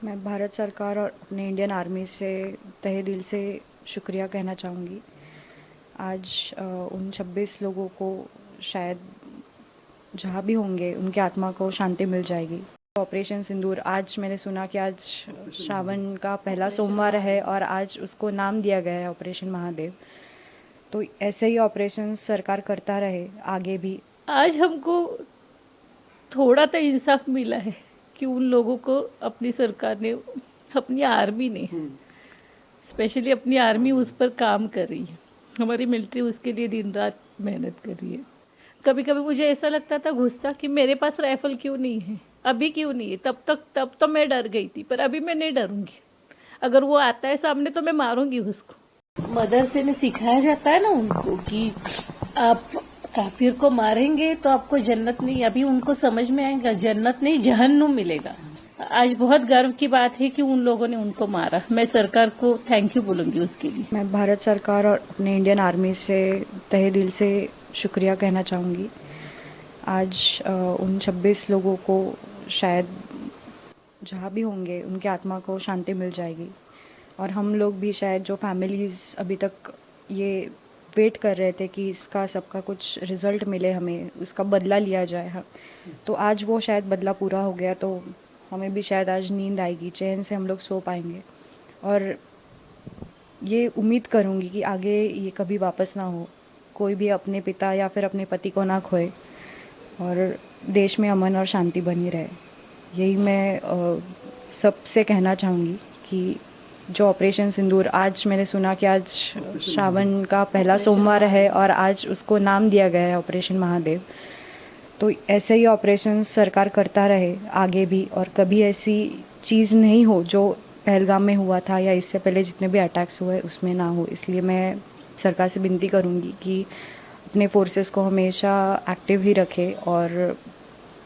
मैं भारत सरकार और अपने इंडियन आर्मी से तहे दिल से शुक्रिया कहना चाहूँगी। आज उन 26 लोगों को शायद जहाँ भी होंगे उनकी आत्मा को शांति मिल जाएगी। ऑपरेशन सिंदूर, आज मैंने सुना कि आज श्रावण का पहला सोमवार है और आज उसको नाम दिया गया है ऑपरेशन महादेव। तो ऐसे ही ऑपरेशन सरकार करता रहे आगे भी। आज हमको थोड़ा तो इंसाफ मिला है कि उन लोगों को अपनी सरकार ने, अपनी आर्मी ने, स्पेशली अपनी आर्मी उस पर काम कर रही है। हमारी मिलिट्री उसके लिए दिन रात मेहनत कर रही है। कभी कभी मुझे ऐसा लगता था गुस्सा कि मेरे पास राइफल क्यों नहीं है, अभी क्यों नहीं है। तब तो मैं डर गई थी, पर अभी मैं नहीं डरूंगी। अगर वो आता है सामने तो मैं मारूंगी उसको। मदरसे में सिखाया जाता है ना उनको कि आप काफिर को मारेंगे तो आपको जन्नत नहीं, अभी उनको समझ में आएगा जन्नत नहीं जहन्नुम मिलेगा। आज बहुत गर्व की बात है कि उन लोगों ने उनको मारा। मैं सरकार को थैंक यू बोलूंगी उसके लिए। मैं भारत सरकार और अपने इंडियन आर्मी से तहे दिल से शुक्रिया कहना चाहूँगी। आज उन 26 लोगों को शायद जहाँ भी होंगे उनकी आत्मा को शांति मिल जाएगी। और हम लोग भी शायद जो फैमिलीज़ अभी तक ये वेट कर रहे थे कि इसका सबका कुछ रिज़ल्ट मिले, हमें उसका बदला लिया जाए, तो आज वो शायद बदला पूरा हो गया। तो हमें भी शायद आज नींद आएगी, चैन से हम लोग सो पाएंगे। और ये उम्मीद करूँगी कि आगे ये कभी वापस ना हो, कोई भी अपने पिता या फिर अपने पति को ना खोए और देश में अमन और शांति बनी रहे। यही मैं सबसे कहना चाहूँगी कि जो ऑपरेशन सिंदूर, आज मैंने सुना कि आज श्रावण का पहला सोमवार है और आज उसको नाम दिया गया है ऑपरेशन महादेव। तो ऐसे ही ऑपरेशन सरकार करता रहे आगे भी और कभी ऐसी चीज़ नहीं हो जो पहलगाम में हुआ था या इससे पहले जितने भी अटैक्स हुए उसमें ना हो। इसलिए मैं सरकार से विनती करूँगी कि अपने फोर्सेस को हमेशा एक्टिव ही रखे। और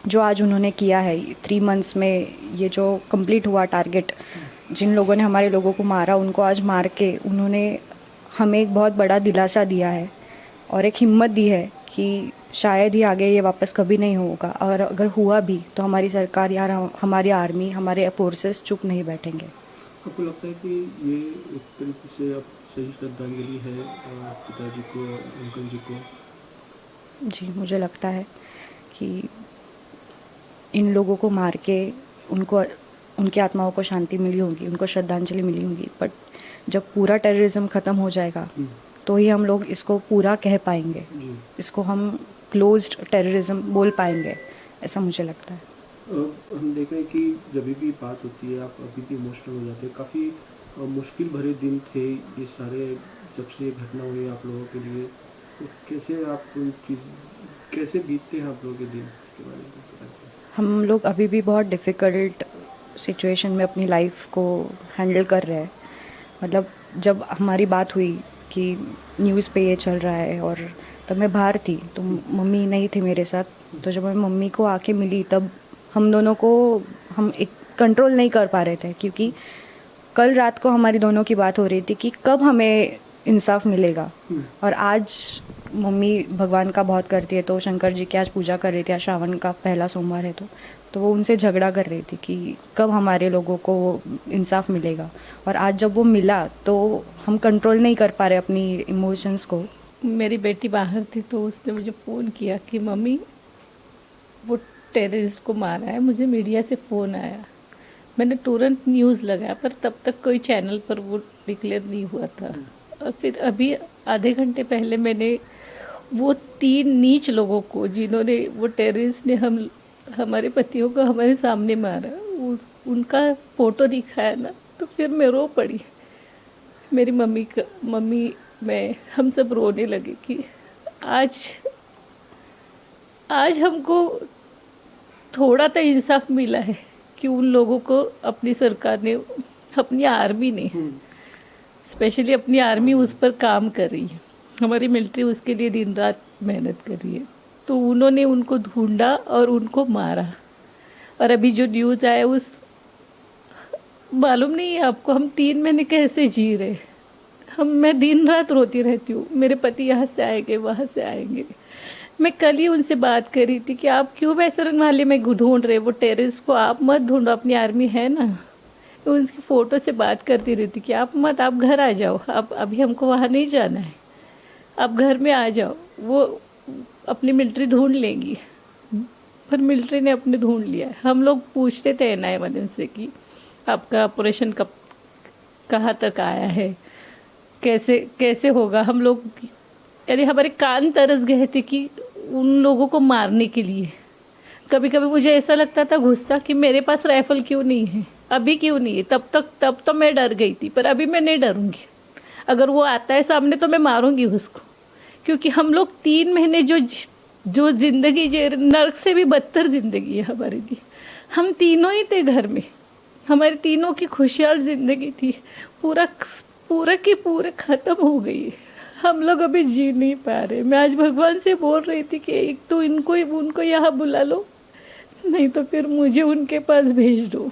जो आज उन्होंने किया है 3 मंथ्स में, ये जो कंप्लीट हुआ टारगेट, जिन लोगों ने हमारे लोगों को मारा उनको आज मार के उन्होंने हमें एक बहुत बड़ा दिलासा दिया है और एक हिम्मत दी है कि शायद ही आगे ये वापस कभी नहीं होगा। और अगर हुआ भी तो हमारी सरकार या हमारी आर्मी, हमारे फोर्सेस चुप नहीं बैठेंगे। आपको लगता है कि ये एक तरीके से अब सही श्रद्धांजलि है पिताजी को, अंकल जी को? जी, मुझे लगता है कि इन लोगों को मार के उनको, उनकी आत्माओं को शांति मिली होगी, उनको श्रद्धांजलि मिली होगी। बट जब पूरा टेररिज्म ख़त्म हो जाएगा तो ही हम लोग इसको पूरा कह पाएंगे, इसको हम क्लोज्ड टेररिज्म बोल पाएंगे, ऐसा मुझे लगता है। हम देख रहे हैं कि जब भी बात होती है आप अभी भी इमोशनल हो जाते हैं। काफ़ी मुश्किल भरे दिन थे ये सारे, जब से ये घटना हुई आप लोगों के लिए। तो कैसे आप कैसे बीतते हैं आप लोगों के दिन के बारे में बताते हैं? हम लोग अभी भी बहुत डिफ़िकल्ट सिचुएशन में अपनी लाइफ को हैंडल कर रहे हैं। मतलब जब हमारी बात हुई कि न्यूज़ पे ये चल रहा है, और तब मैं बाहर थी तो मम्मी नहीं थी मेरे साथ। तो जब मैं मम्मी को आके मिली तब हम दोनों को, हम एक कंट्रोल नहीं कर पा रहे थे, क्योंकि कल रात को हमारी दोनों की बात हो रही थी कि कब हमें इंसाफ मिलेगा। और आज मम्मी भगवान का बहुत करती है, तो शंकर जी की आज पूजा कर रही थी, आज श्रावण का पहला सोमवार है, तो वो उनसे झगड़ा कर रही थी कि कब हमारे लोगों को इंसाफ मिलेगा। और आज जब वो मिला तो हम कंट्रोल नहीं कर पा रहे अपनी इमोशंस को। मेरी बेटी बाहर थी तो उसने मुझे फ़ोन किया कि मम्मी वो टेररिस्ट को मारा है। मुझे मीडिया से फ़ोन आया, मैंने तुरंत न्यूज़ लगाया, पर तब तक कोई चैनल पर वो डिक्लेयर नहीं हुआ था। और फिर अभी आधे घंटे पहले मैंने वो 3 नीच लोगों को, जिन्होंने, वो टेररिस्ट ने हमारे पतियों को हमारे सामने मारा, उनका फ़ोटो दिखाया ना, तो फिर मैं रो पड़ी। मेरी मम्मी, मैं, हम सब रोने लगे कि आज आज हमको थोड़ा तो इंसाफ मिला है कि उन लोगों को अपनी सरकार ने, अपनी आर्मी ने, स्पेशली अपनी आर्मी उस पर काम कर रही है। हमारी मिलिट्री उसके लिए दिन रात मेहनत कर रही है। तो उन्होंने उनको ढूंढा और उनको मारा। और अभी जो न्यूज़ आया, उस मालूम नहीं है आपको, हम 3 महीने कैसे जी रहे। मैं दिन रात रोती रहती हूँ, मेरे पति यहाँ से आएंगे, वहाँ से आएंगे। मैं कल ही उनसे बात कर रही थी कि आप क्यों वैसरन वाले में ढूंढ रहे, वो टेररिस्ट को आप मत ढूंढो, अपनी आर्मी है ना। तो उसकी फ़ोटो से बात करती रहती कि आप मत, आप घर आ जाओ, आप अभी हमको वहाँ नहीं जाना है, आप घर में आ जाओ, वो अपनी मिलिट्री ढूंढ लेंगी। पर मिलिट्री ने अपने ढूंढ लिया है। हम लोग पूछते थे NI से कि आपका ऑपरेशन कब, कहाँ तक आया है, कैसे कैसे होगा। हम लोग यानी हमारे कान तरस गए थे कि उन लोगों को मारने के लिए। कभी कभी मुझे ऐसा लगता था गुस्सा कि मेरे पास राइफल क्यों नहीं है, अभी क्यों नहीं है। तब तो मैं डर गई थी, पर अभी मैं नहीं डरूंगी। अगर वो आता है सामने तो मैं मारूंगी उसको, क्योंकि हम लोग 3 महीने जो जिंदगी जी, नर्क से भी बदतर जिंदगी है हमारे लिए। हम तीनों ही थे घर में, हमारी तीनों की खुशहाल जिंदगी थी, पूरा पूरा की पूरे खत्म हो गई है। हम लोग अभी जी नहीं पा रहे। मैं आज भगवान से बोल रही थी कि एक तो उनको यहाँ बुला लो, नहीं तो फिर मुझे उनके पास भेज दो।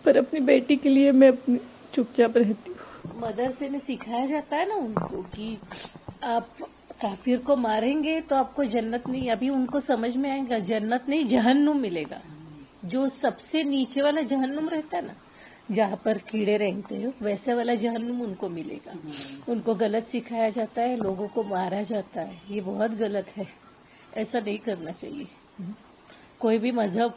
पर अपनी बेटी के लिए मैं अपनी चुपचाप रहती हूँ। मदरसे में सिखाया जाता है ना उनको कि आप काफिर को मारेंगे तो आपको जन्नत नहीं, अभी उनको समझ में आएगा जन्नत नहीं जहन्नुम मिलेगा। जो सबसे नीचे वाला जहन्नुम रहता है ना, जहाँ पर कीड़े रहते हैं, वैसे वाला जहन्नुम उनको मिलेगा। उनको गलत सिखाया जाता है, लोगों को मारा जाता है, ये बहुत गलत है। ऐसा नहीं करना चाहिए कोई भी मजहब।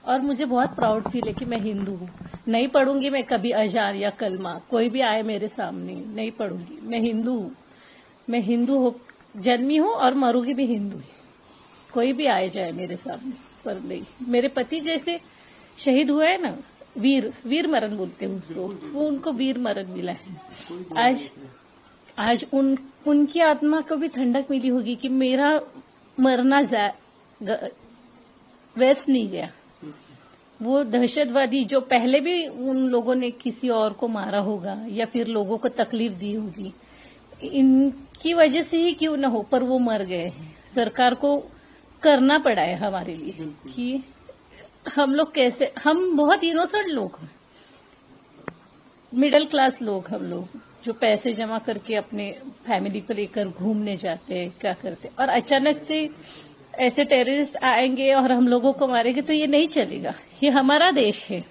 और मुझे बहुत प्राउड फील है कि मैं हिंदू हूँ। नहीं पढ़ूंगी मैं कभी अजान या कलमा, कोई भी आए मेरे सामने, नहीं पढ़ूंगी। मैं हिंदू हूँ, मैं हिंदू हो, जन्मी हूँ और मरूंगी भी हिंदू ही। कोई भी आए जाए मेरे सामने, पर नहीं। मेरे पति जैसे शहीद हुए है ना, वीर मरण बोलते हैं उसको, वो उनको वीर मरण मिला है। आज उनकी आत्मा को भी ठंडक मिली होगी कि मेरा मरना वेस्ट नहीं गया। वो दहशतवादी जो पहले भी उन लोगों ने किसी और को मारा होगा या फिर लोगों को तकलीफ दी होगी, इनकी वजह से ही क्यों न हो, पर वो मर गए हैं। सरकार को करना पड़ा है हमारे लिए कि हम लोग कैसे, हम बहुत इनोसेंट लोग हैं, मिडिल क्लास लोग हम लोग, जो पैसे जमा करके अपने फैमिली को लेकर घूमने जाते हैं, क्या करते, और अचानक से ऐसे टेररिस्ट आएंगे और हम लोगों को मारेंगे, तो ये नहीं चलेगा। ये हमारा देश है,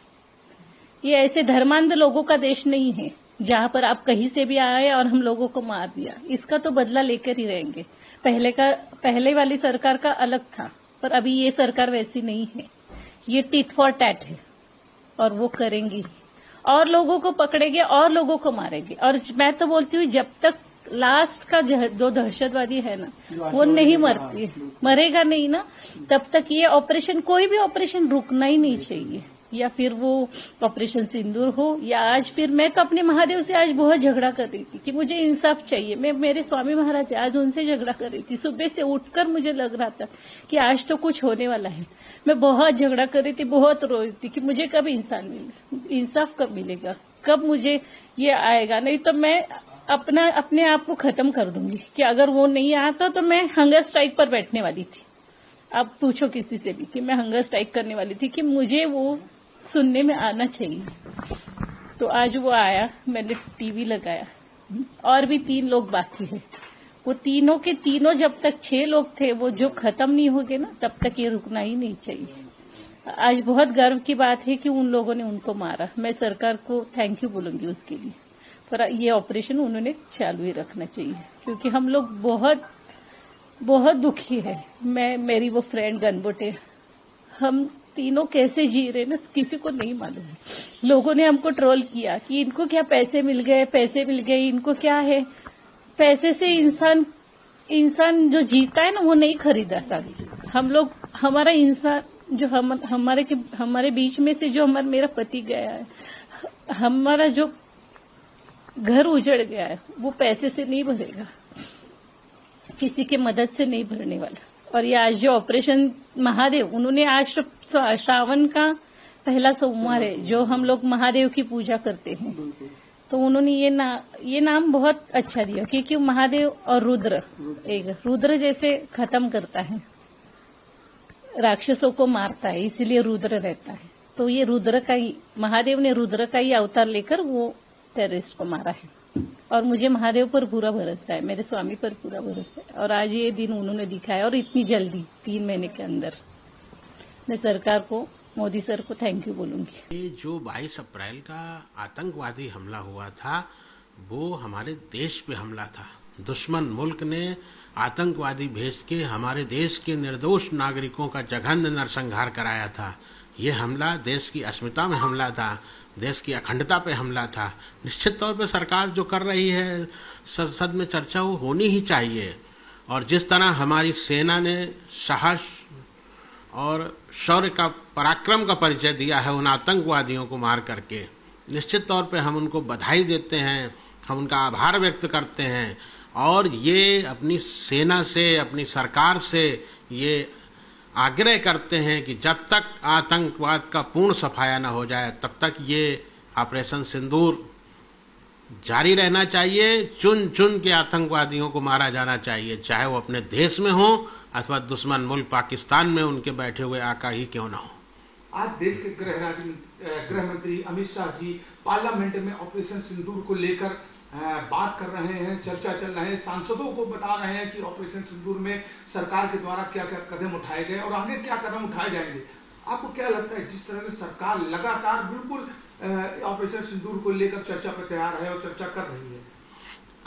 ये ऐसे धर्मांध लोगों का देश नहीं है जहां पर आप कहीं से भी आए और हम लोगों को मार दिया। इसका तो बदला लेकर ही रहेंगे। पहले वाली सरकार का अलग था, पर अभी ये सरकार वैसी नहीं है। ये टिट फॉर टैट है और वो करेंगी, और लोगों को पकड़ेंगे और लोगों को मारेंगे। और मैं तो बोलती हूँ जब तक लास्ट का जो दहशतवादी है ना, वो नहीं मरेगा नहीं ना, तब तक ये ऑपरेशन, कोई भी ऑपरेशन रुकना ही नहीं चाहिए। या फिर वो ऑपरेशन सिंदूर हो, या आज फिर मैं तो अपने महादेव से आज बहुत झगड़ा कर रही थी कि मुझे इंसाफ चाहिए। मैं मेरे स्वामी महाराज से आज उनसे झगड़ा कर रही थी। सुबह से उठकर मुझे लग रहा था कि आज तो कुछ होने वाला है। मैं बहुत झगड़ा कर रही थी, बहुत रो रही थी कि मुझे कब इंसाफ कब मिलेगा, कब मुझे ये आएगा। नहीं तो मैं अपने आप को खत्म कर दूंगी कि अगर वो नहीं आता तो मैं हंगर स्ट्राइक पर बैठने वाली थी। आप पूछो किसी से भी कि मैं हंगर स्ट्राइक करने वाली थी कि मुझे वो सुनने में आना चाहिए। तो आज वो आया, मैंने टीवी लगाया, और भी 3 लोग बाकी है। वो तीनों के तीनों, जब तक 6 लोग थे, वो जो खत्म नहीं होंगे ना, तब तक ये रुकना ही नहीं चाहिए। आज बहुत गर्व की बात है कि उन लोगों ने उनको मारा। मैं सरकार को थैंक यू बोलूंगी उसके लिए, पर ये ऑपरेशन उन्होंने चालू ही रखना चाहिए, क्योंकि हम लोग बहुत बहुत दुखी है। मेरी वो फ्रेंड गनबोटे, हम तीनों कैसे जी रहे ना, किसी को नहीं मालूम है। लोगों ने हमको ट्रोल किया कि इनको क्या पैसे मिल गए, इनको क्या है। पैसे से इंसान जो जीता है ना, वो नहीं खरीदा सकता। हम लोग, हमारा इंसान जो हमारे बीच में से जो मेरा पति गया है, हमारा जो घर उजड़ गया है, वो पैसे से नहीं भरेगा, किसी के मदद से नहीं भरने वाला। और ये आज जो ऑपरेशन महादेव, उन्होंने आज श्रावण का पहला सोमवार है जो हम लोग महादेव की पूजा करते हैं, तो उन्होंने ये नाम बहुत अच्छा दिया, क्योंकि महादेव और रुद्र जैसे खत्म करता है, राक्षसों को मारता है, इसीलिए रुद्र रहता है। तो ये महादेव ने रुद्र का ही अवतार लेकर वो टेररिस्ट को मारा है। और मुझे महादेव पर पूरा भरोसा है, मेरे स्वामी पर पूरा भरोसा है। और आज ये दिन उन्होंने दिखाया, और इतनी जल्दी 3 महीने के अंदर। मैं सरकार को मोदी सर को थैंक यू बोलूंगी। ये जो 22 अप्रैल का आतंकवादी हमला हुआ था वो हमारे देश पे हमला था। दुश्मन मुल्क ने आतंकवादी भेज के हमारे देश के निर्दोष नागरिकों का जघन्य नरसंहार कराया था। ये हमला देश की अस्मिता में हमला था, देश की अखंडता पे हमला था। निश्चित तौर पे सरकार जो कर रही है संसद में चर्चा वो होनी ही चाहिए। और जिस तरह हमारी सेना ने साहस और शौर्य का पराक्रम का परिचय दिया है उन आतंकवादियों को मार करके, निश्चित तौर पे हम उनको बधाई देते हैं, हम उनका आभार व्यक्त करते हैं। और ये अपनी सेना से, अपनी सरकार से ये आग्रह करते हैं कि जब तक आतंकवाद का पूर्ण सफाया न हो जाए तब तक ये ऑपरेशन सिंदूर जारी रहना चाहिए। चुन चुन के आतंकवादियों को मारा जाना चाहिए, चाहे वो अपने देश में हो अथवा दुश्मन मुल्क पाकिस्तान में उनके बैठे हुए आका ही क्यों ना हो। आज देश के गृह मंत्री अमित शाह जी पार्लियामेंट में ऑपरेशन सिंदूर को लेकर बात कर रहे हैं, चर्चा चल रहे हैं, सांसदों को बता रहे हैं कि ऑपरेशन सिंदूर में सरकार के द्वारा क्या क्या कदम उठाए गए और आगे क्या कदम उठाए जाएंगे। आपको क्या लगता है जिस तरह से सरकार लगातार बिल्कुल ऑपरेशन सिंदूर को लेकर चर्चा पर तैयार है और चर्चा कर रही है?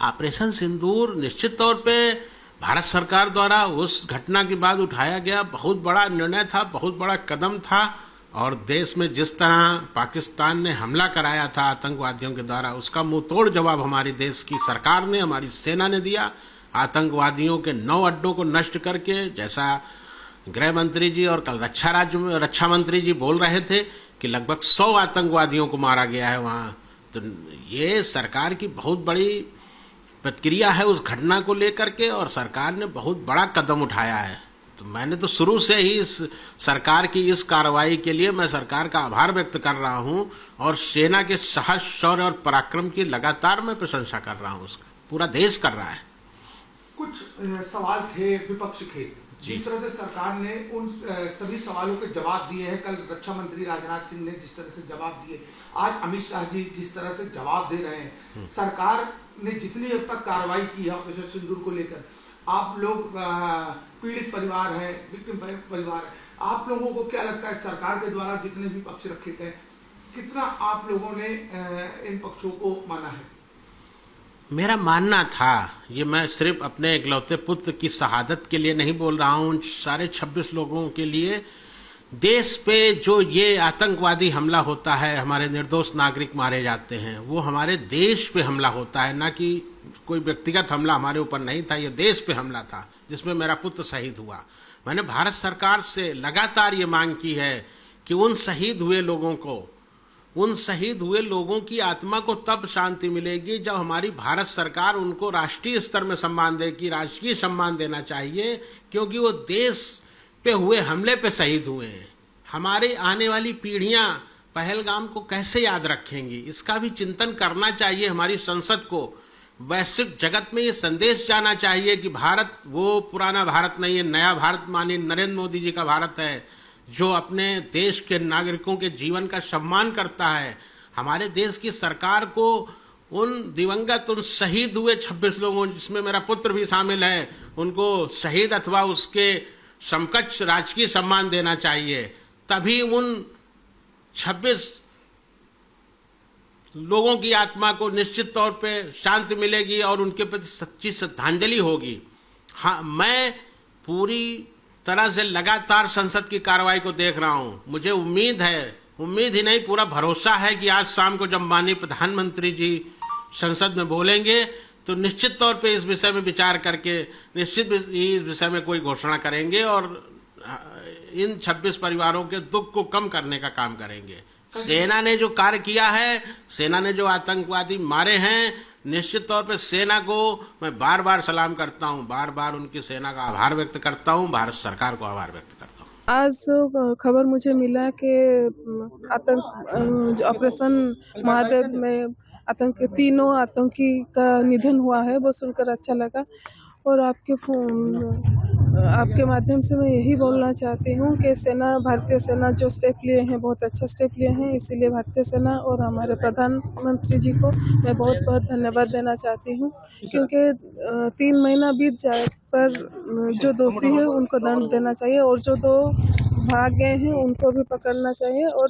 ऑपरेशन सिंदूर निश्चित तौर पे भारत सरकार द्वारा उस घटना के बाद उठाया गया बहुत बड़ा निर्णय था, बहुत बड़ा कदम था। और देश में जिस तरह पाकिस्तान ने हमला कराया था आतंकवादियों के द्वारा, उसका मुंहतोड़ जवाब हमारी देश की सरकार ने, हमारी सेना ने दिया। आतंकवादियों के 9 अड्डों को नष्ट करके, जैसा गृह मंत्री जी और कल रक्षा मंत्री जी बोल रहे थे कि लगभग 100 आतंकवादियों को मारा गया है वहां। तो ये सरकार की बहुत बड़ी प्रतिक्रिया है उस घटना को लेकर के, और सरकार ने बहुत बड़ा कदम उठाया है। तो मैंने तो शुरू से ही इस सरकार की इस कार्रवाई के लिए मैं सरकार का आभार व्यक्त कर रहा हूं और सेना के साहस, शौर्य और पराक्रम की लगातार मैं प्रशंसा कर रहा हूं। उसका पूरा देश कर रहा है। कुछ सवाल थे विपक्ष के, जिस तरह से सरकार ने उन सभी सवालों के जवाब दिए हैं। कल रक्षा मंत्री राजनाथ सिंह ने जिस तरह से जवाब दिए, आज अमित शाह जी जिस तरह से जवाब दे रहे हैं, सरकार ने जितनी अब तक कार्रवाई की है ऑपरेशन सिंदूर को लेकर, आप लोग पीड़ित परिवार है, विक्टिम परिवार है, आप लोगों को क्या लगता है सरकार के द्वारा जितने भी पक्ष रखे गए, कितना आप लोगों ने इन पक्षों को माना है? मेरा मानना था, ये मैं सिर्फ अपने इकलौते पुत्र की शहादत के लिए नहीं बोल रहा हूं, सारे 26 लोगों के लिए। देश पे जो ये आतंकवादी हमला होता है, हमारे निर्दोष नागरिक मारे जाते हैं, वो हमारे देश पे हमला होता है, ना कि कोई व्यक्तिगत हमला हमारे ऊपर नहीं था। ये देश पे हमला था जिसमें मेरा पुत्र शहीद हुआ। मैंने भारत सरकार से लगातार ये मांग की है कि उन शहीद हुए लोगों की आत्मा को तब शांति मिलेगी जब हमारी भारत सरकार उनको राष्ट्रीय स्तर में सम्मान देगी, राजकीय सम्मान देना चाहिए, क्योंकि वो देश पे हुए हमले पे शहीद हुए हैं। हमारे आने वाली पीढ़ियां पहलगाम को कैसे याद रखेंगी, इसका भी चिंतन करना चाहिए हमारी संसद को। वैश्विक जगत में ये संदेश जाना चाहिए कि भारत वो पुराना भारत नहीं है, नया भारत माननीय नरेंद्र मोदी जी का भारत है, जो अपने देश के नागरिकों के जीवन का सम्मान करता है। हमारे देश की सरकार को उन दिवंगत, उन शहीद हुए 26 लोगों, जिसमें मेरा पुत्र भी शामिल है, उनको शहीद अथवा उसके समकक्ष राजकीय सम्मान देना चाहिए। तभी उन 26 लोगों की आत्मा को निश्चित तौर पे शांति मिलेगी और उनके प्रति सच्ची श्रद्धांजलि होगी। हाँ, मैं पूरी तरह से लगातार संसद की कार्रवाई को देख रहा हूं। मुझे उम्मीद ही नहीं, पूरा भरोसा है कि आज शाम को जब माननीय प्रधानमंत्री जी संसद में बोलेंगे तो निश्चित तौर पे इस विषय में विचार करके निश्चित इस विषय में कोई घोषणा करेंगे और इन 26 परिवारों के दुख को कम करने का काम करेंगे। सेना ने जो कार्य किया है, सेना ने जो आतंकवादी मारे हैं, निश्चित तौर पे सेना को मैं बार बार सलाम करता हूं, बार बार उनकी सेना का आभार व्यक्त करता हूं, भारत सरकार को आभार व्यक्त करता हूं। आज जो खबर मुझे मिला कि आतंक ऑपरेशन महादेव में तीनों आतंकी का निधन हुआ है, वो सुनकर अच्छा लगा। और आपके माध्यम से मैं यही बोलना चाहती हूँ कि भारतीय सेना जो स्टेप लिए हैं, बहुत अच्छा स्टेप लिए हैं। इसीलिए भारतीय सेना और हमारे प्रधानमंत्री जी को मैं बहुत बहुत धन्यवाद देना चाहती हूँ, क्योंकि 3 महीना बीत जाए पर जो दोषी है उनको दंड देना चाहिए और जो 2 भाग गए हैं उनको भी पकड़ना चाहिए और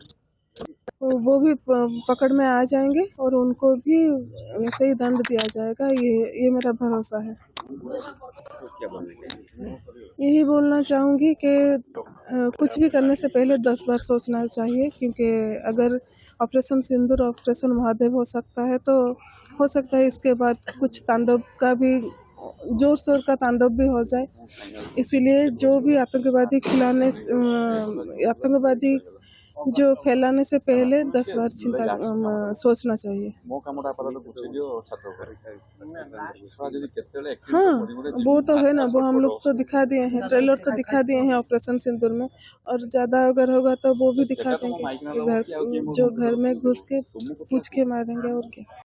वो भी पकड़ में आ जाएंगे और उनको भी वैसे ही दंड दिया जाएगा, ये मेरा भरोसा है। यही बोलना चाहूँगी कि कुछ भी करने से पहले 10 बार सोचना चाहिए, क्योंकि अगर ऑपरेशन सिंदूर ऑपरेशन महादेव हो सकता है तो हो सकता है इसके बाद कुछ तांडव का भी जोर शोर का तांडव भी हो जाए। इसीलिए जो भी आतंकवादी जो फैलाने से पहले 10 बार सोचना चाहिए। हाँ, वो तो है ना, वो हम लोग तो दिखा दिए हैं, ट्रेलर तो दिखा दिए हैं ऑपरेशन सिंदूर में, और ज़्यादा अगर होगा तो वो भी दिखा देंगे कि जो घर में घुस के पूछ के मारेंगे और क्या।